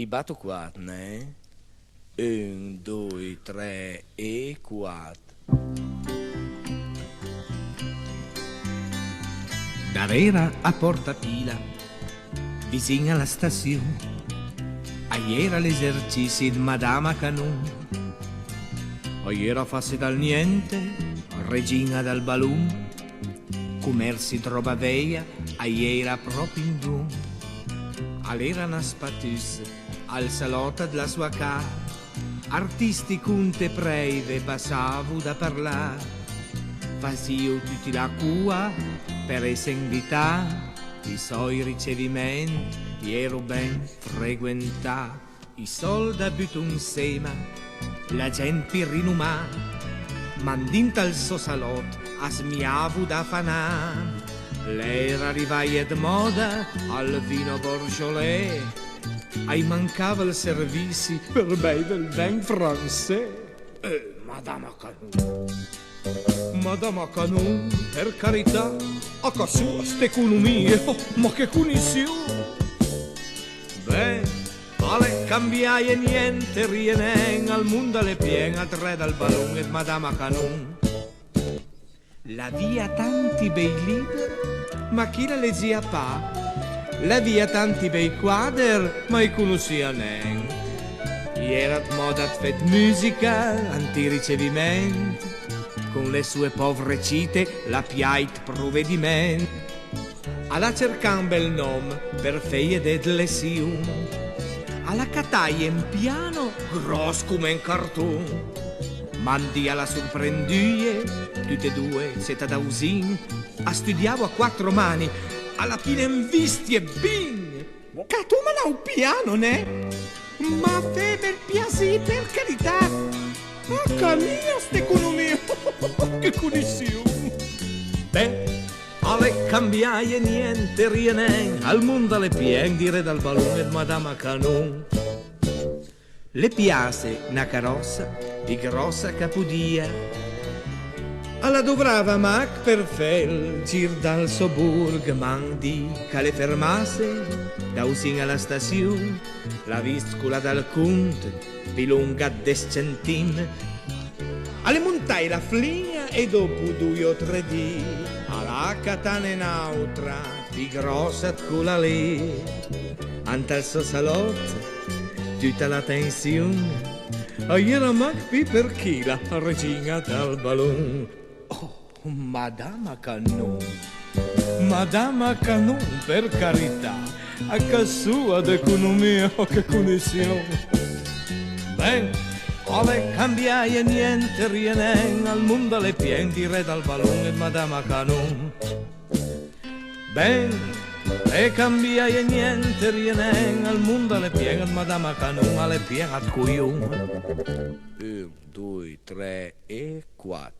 I batto quattro, né? 1, 2, 3 e 4. Darera a Porta Pila, vicino alla stazione, ieri all'esercizio di Madama Canon. Ieri fassi dal niente, regina dal balloon, commerci droga veia, ieri proprio in dun. All'era una spatus, al salotto della sua casa, artisti cunte preve passavo da parlare. Fasio tutti la cua per essere invitati, i suoi ricevimenti ero ben frequentati. I soldi butto insieme, la gente rinumata, mandinta al suo salotto, asmiavo da fanà. L'era arrivai di moda al vino Beaujolais, ai mancava il servizio per bere il vin francese. Madama Canon, Madama Canon, per carità, a casa sua ste economie, oh, ma che punizione! Beh, alle cambiaie niente rienen, al mondo le pien a tre dal ballon e Madama Canon. La via tanti bei libri, ma chi la leggia pa? La via tanti bei quader, ma i conoscia nen. Era moda fet musica, antiricevimento, con le sue povere cite la piait provvedimento. Alla cercan bel nome per feie de lezioni, alla cataia in piano gros come in cartone. Mandi alla sorprendue, tutte e due seta da usin, a studiavo a quattro mani, alla fine in visti e bin. Che tu me un piano, ne? Ma fe per piacere, per carità. Ma camia sta economia, che connessione. Beh, alle cambiaie niente rienen, al mondo alle pien dire dal ballone Madama Canon. Le piace una carrozza di grossa capodia, alla dovrava mac per fel gir dal soburg, mandi che le fermasse da usin alla stazione, la viscula dal conte di lunga 10 centime, alle montai la fligna e dopo 2 o 3 dì alla catane neutra di grossa culla lì, ante al suo salotto tutta la tensione, ieri mac qui per chi la regina dal ballon. Oh, Madama Canon, Madama Canon, per carità, a casa sua d'economia, oh, che connessione. Ben, alle cambiaie niente rienen, al mondo alle pien di re dal ballon e Madama Canon. Ben, le cambiaie niente rienen, al mondo alle pien e Madama Canon, alle pien a cuion. 1, 2, 3 e 4.